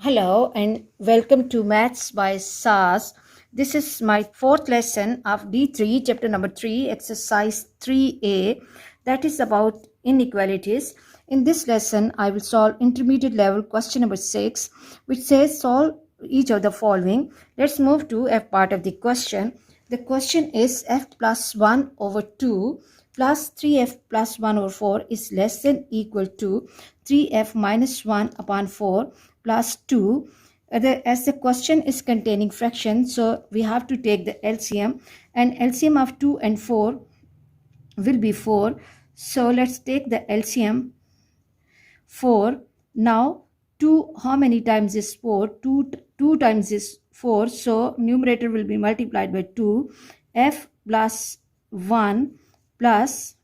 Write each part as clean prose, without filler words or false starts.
Hello and welcome to Maths by SAS. This is my fourth lesson of D3, chapter number 3, exercise 3A, that is about inequalities. In this lesson, I will solve intermediate level question number 6, which says solve each of the following. Let's move to F part of the question. The question is f plus 1 over 2 plus 3f plus 1 over 4 is less than equal to 3f minus 1 upon 4 plus 2. As the question is containing fractions, so we have to take the LCM, and LCM of 2 and 4 will be 4. So let's take the LCM 4. Now 2, how many times is 4? 2 times is 4, so numerator will be multiplied by 2. F plus 1 plus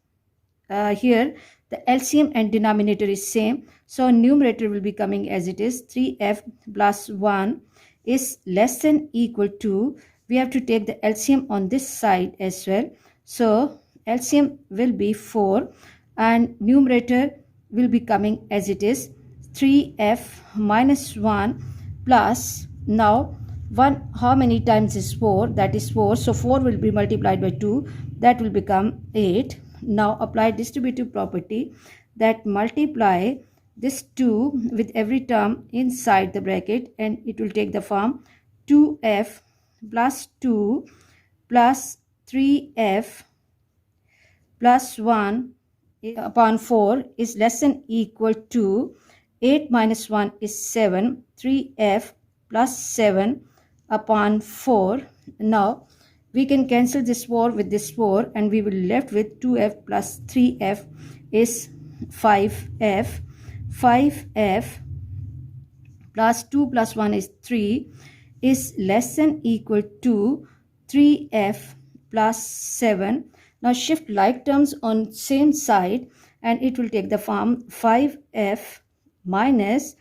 here the LCM and denominator is same, so numerator will be coming as it is. 3f plus 1 is less than equal to, we have to take the LCM on this side as well, so LCM will be 4 and numerator will be coming as it is. 3f minus 1 plus, now 1 how many times is 4? That is 4, so 4 will be multiplied by 2, that will become 8. Now apply distributive property, that multiply this 2 with every term inside the bracket, and it will take the form 2f plus 2 plus 3f plus 1 upon 4 is less than equal to 8 minus 1 is 7, 3f plus 7 upon 4. Now we can cancel this 4 with this 4 and we will be left with 2f plus 3f is 5f. 5f plus 2 plus 1 is 3 is less than equal to 3f plus 7. Now shift like terms on same side and it will take the form 5f minus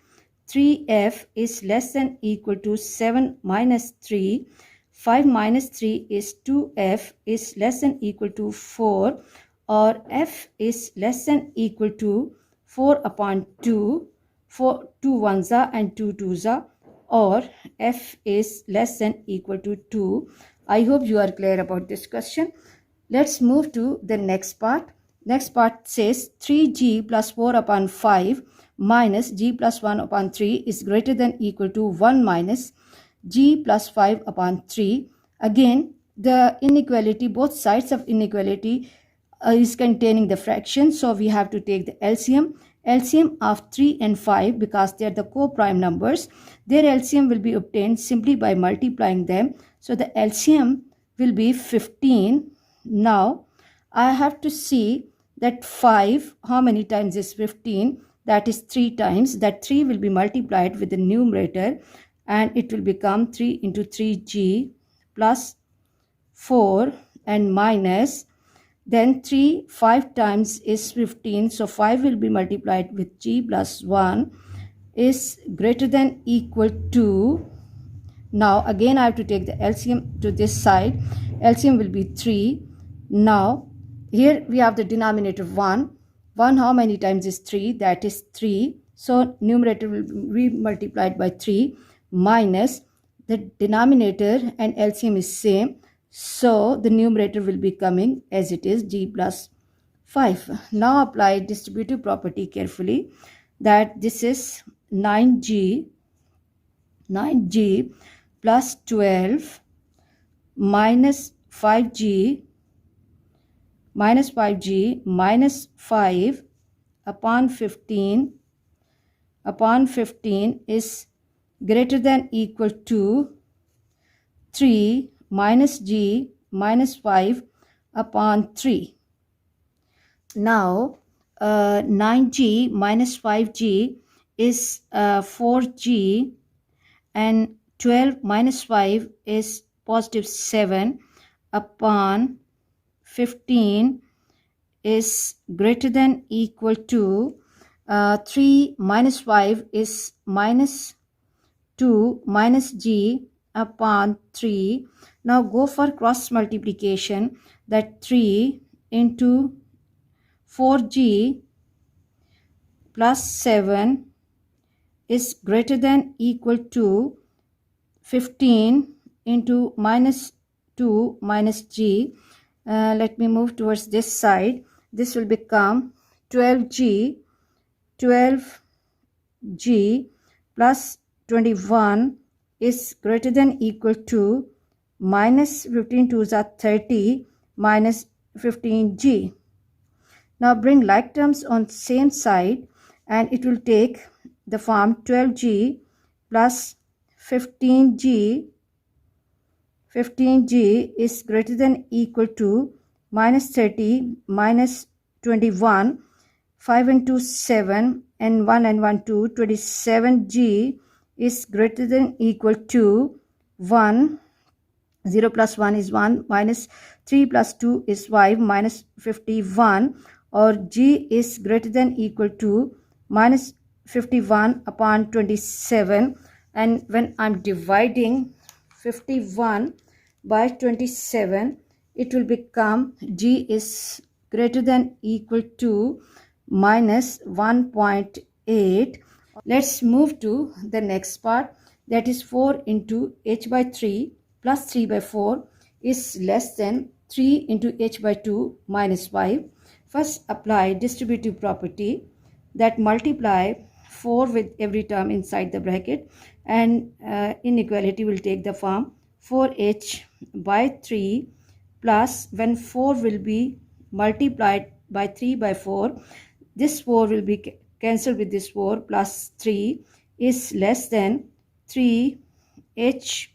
3f is less than equal to 7 minus 3. 5 minus 3 is 2f is less than equal to 4, or f is less than equal to 4 upon 2, 4 2 ones are and 2 twos are, or f is less than equal to 2. I hope you are clear about this question. Let's move to the next part. Next part says 3g plus 4 upon 5 minus g plus 1 upon 3 is greater than equal to 1 minus g plus 5 upon 3. Again, the inequality, both sides of inequality is containing the fraction, so we have to take the LCM. LCM of 3 and 5, because they are the co-prime numbers, their LCM will be obtained simply by multiplying them. So the LCM will be 15. Now I have to see that 5, how many times is 15? That is 3 times. That 3 will be multiplied with the numerator and it will become 3 into 3g plus 4 and minus, then 3 5 times is 15, so 5 will be multiplied with g plus 1 is greater than equal to, now again I have to take the LCM to this side. LCM will be 3. Now here we have the denominator 1. 1 how many times is 3? That is 3, so numerator will be multiplied by 3 minus the denominator and LCM is same, so the numerator will be coming as it is, g plus 5. Now apply distributive property carefully, that this is 9g plus 12 minus 5g minus 5 upon 15 is greater than equal to 3 minus g minus 5 upon 3. Now 9g minus 5g is 4g, and 12 minus 5 is positive 7 upon 15 is greater than equal to 3 minus 5 is minus 2 minus g upon 3. Now go for cross multiplication, that 3 into 4g plus 7 is greater than equal to 15 into minus 2 minus g. Let me move towards this side. This will become 12g plus 21 is greater than equal to minus 15 2s are 30 minus 15g. Now bring like terms on same side and it will take the form 12g plus 15g is greater than equal to minus 30 minus 21, 5 and 2 7 and 1 and 1 2, 27g is greater than equal to 1, 0 plus 1 is 1, minus 3 plus 2 is 5, minus 51, or g is greater than equal to minus 51 upon 27. And when I'm dividing 51 by 27, it will become g is greater than equal to minus 1.8. Let's move to the next part, that is 4 into h by 3 plus 3 by 4 is less than 3 into h by 2 minus 5. First apply distributive property, that multiply 4 with every term inside the bracket, and inequality will take the form 4h by 3 plus, when 4 will be multiplied by 3 by 4, this 4 will be cancelled with this 4, plus 3 is less than 3h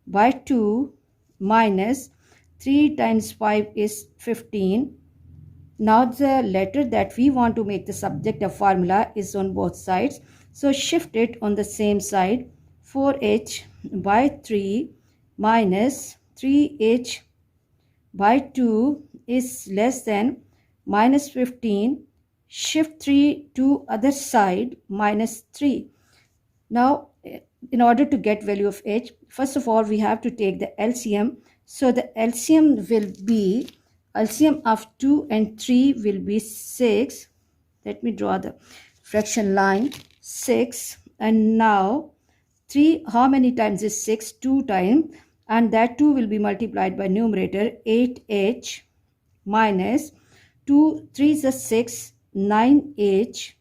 by 2 minus 3 times 5 is 15. Now the letter that we want to make the subject of formula is on both sides. So shift it on the same side. 4h by 3 minus 3h by 2 is less than minus 15. Shift 3 to other side, minus 3. Now in order to get value of h, first of all we have to take the LCM. So the LCM will be, LCM of 2 and 3 will be 6. Let me draw the fraction line, 6. And now 3, how many times is 6? 2 times, and that 2 will be multiplied by numerator, 8h minus 2, 3 is a 6, 9h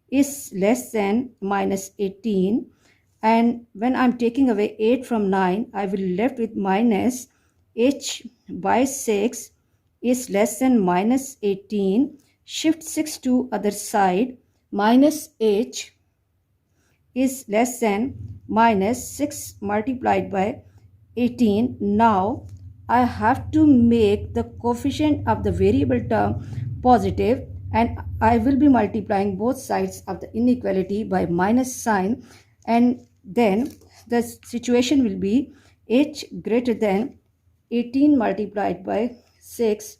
is less than minus 18. And when I'm taking away 8 from 9, I will left with minus h by 6 is less than minus 18. Shift 6 to other side, minus h is less than minus 6 multiplied by 18. Now I have to make the coefficient of the variable term positive, and I will be multiplying both sides of the inequality by minus sign, and then the situation will be h greater than 18 multiplied by 6.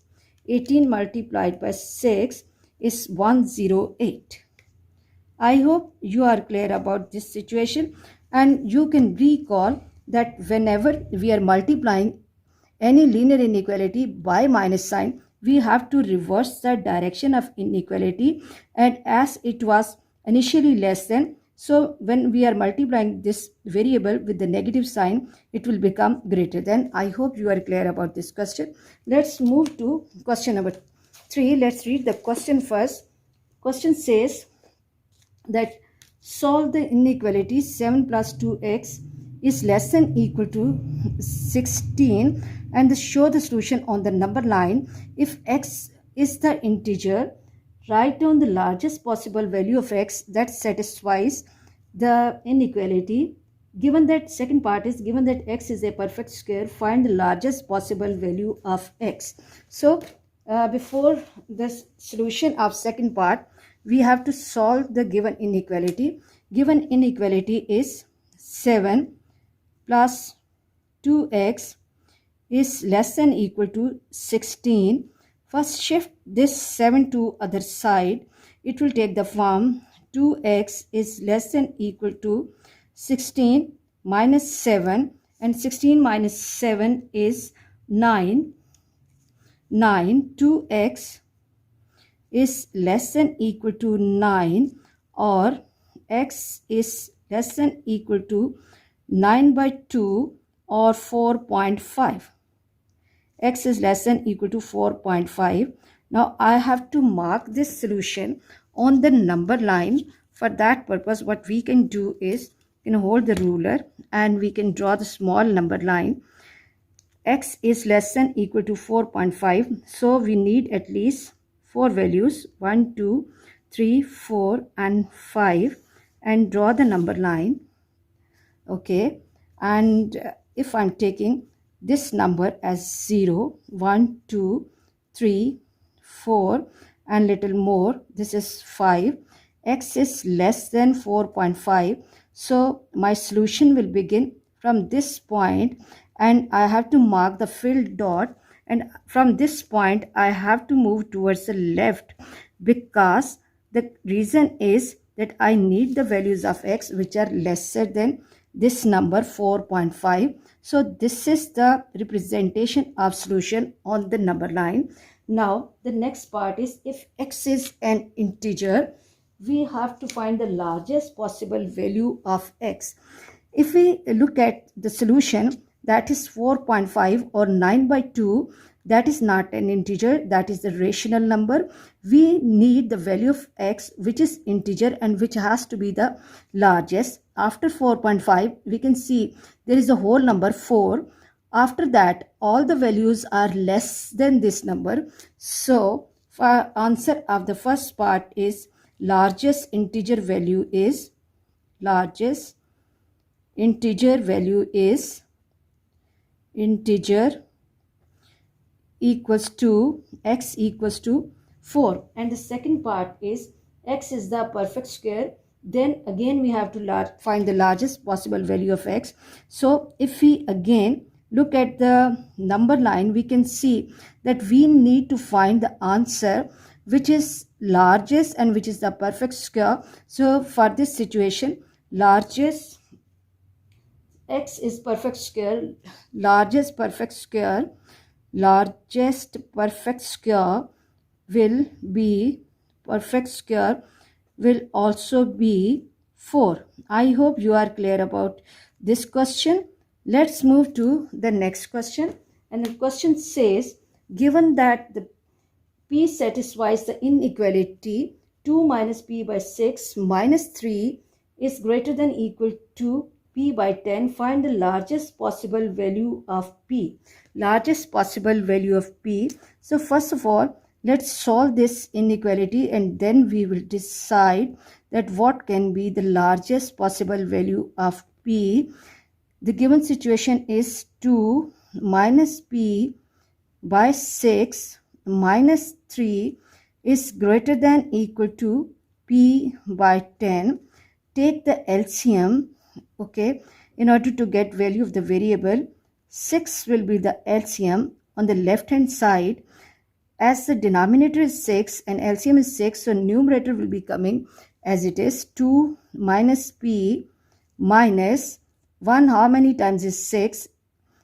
18 multiplied by 6 is 108. I hope you are clear about this situation, and you can recall that whenever we are multiplying any linear inequality by minus sign, we have to reverse the direction of inequality, and as it was initially less than, so when we are multiplying this variable with the negative sign, it will become greater than. I hope you are clear about this question. Let's move to question number 3. Let's read the question first. Question says that solve the inequality 7 plus 2x is less than equal to 16, and show the solution on the number line. If x is the integer, write down the largest possible value of x that satisfies the inequality. Given that second part is, given that x is a perfect square, find the largest possible value of x. So before the solution of second part, we have to solve the given inequality. Given inequality is 7 plus 2x is less than equal to 16. First shift this 7 to other side. It will take the form 2x is less than equal to 16 minus 7, and 16 minus 7 is 9. 2x is less than equal to 9, or x is less than equal to 9/2 or 4.5. X is less than equal to 4.5. Now I have to mark this solution on the number line. For that purpose, what we can do is, hold the ruler and we can draw the small number line. X is less than equal to 4.5. So we need at least 4 values, 1, 2, 3, 4 and 5, and draw the number line. Okay, and if I'm taking this number as 0, 1, 2, 3, 4 and little more, this is 5. X is less than 4.5. So my solution will begin from this point and I have to mark the filled dot, and from this point I have to move towards the left, because the reason is that I need the values of x which are lesser than this number 4.5. So this is the representation of solution on the number line. Now the next part is, if x is an integer, we have to find the largest possible value of x. If we look at the solution, that is 4.5 or 9/2, that is not an integer, that is the rational number. We need the value of x which is integer and which has to be the largest. After 4.5, we can see there is a whole number 4. After that, all the values are less than this number. So for answer of the first part is, largest integer value is integer equals to x equals to 4. And the second part is, x is the perfect square. Then again we have to find the largest possible value of x. So if we again look at the number line, we can see that we need to find the answer which is largest and which is the perfect square. So for this situation, largest x is perfect square, largest perfect square will also be 4. I hope you are clear about this question. Let's move to the next question. And the question says, given that the p satisfies the inequality 2 minus p by 6 minus 3 is greater than equal to p by 10, find the largest possible value of p. Largest possible value of p. So first of all, let's solve this inequality and then we will decide that what can be the largest possible value of p. The given situation is 2 minus p by 6 minus 3 is greater than equal to p by 10. Take the LCM. Okay, in order to get value of the variable, 6 will be the LCM on the left hand side. As the denominator is 6 and LCM is 6, so numerator will be coming as it is 2 minus p minus 1. How many times is 6?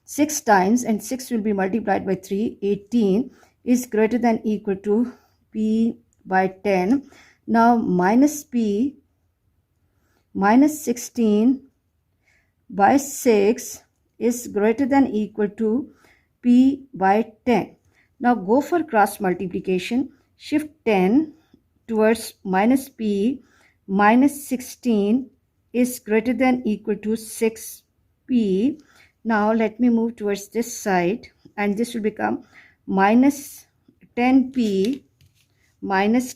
6 times, and 6 will be multiplied by 3, 18 is greater than equal to p by 10. Now minus p minus 16 by 6 is greater than equal to p by 10. Now go for cross multiplication. Shift 10 towards minus p minus 16 is greater than equal to 6p. Now let me move towards this side and this will become minus 10p minus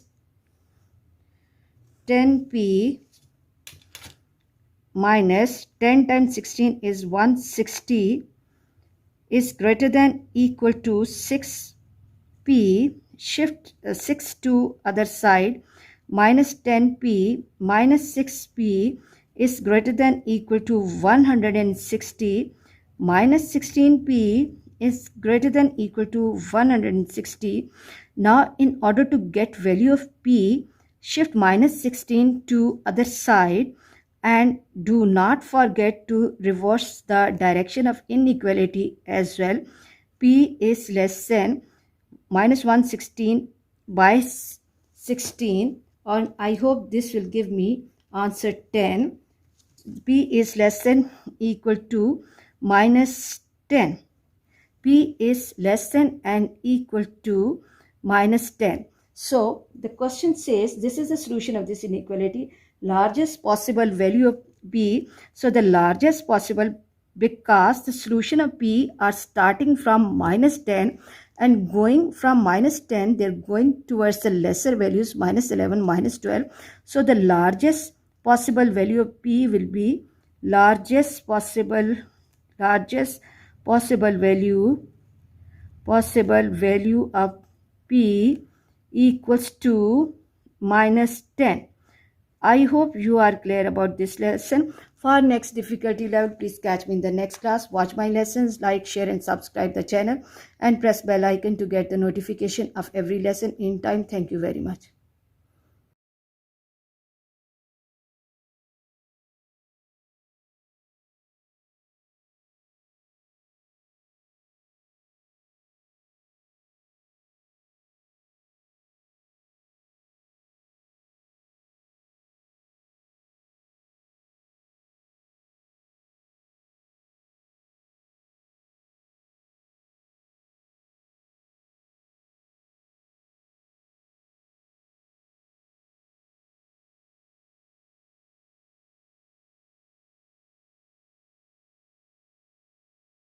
10p minus 10 times 16 is 160 is greater than equal to 6p. Shift 6 to other side. Minus 10p minus 6p is greater than equal to 160. Minus 16p is greater than equal to 160. Now in order to get value of p, shift minus 16 to other side and do not forget to reverse the direction of inequality as well. P is less than minus 116 by 16, and I hope this will give me answer 10. P is less than equal to minus 10. P is less than and equal to minus 10. So the question says this is the solution of this inequality, largest possible value of P. So the largest possible, because the solution of P are starting from minus 10 and going from minus 10, they're going towards the lesser values, minus 11, minus 12. So the largest possible value of P will be largest possible value of P equals to minus 10. I hope you are clear about this lesson. For next difficulty level, please catch me in the next class. Watch my lessons, like, share and subscribe the channel and press bell icon to get the notification of every lesson in time. Thank you very much.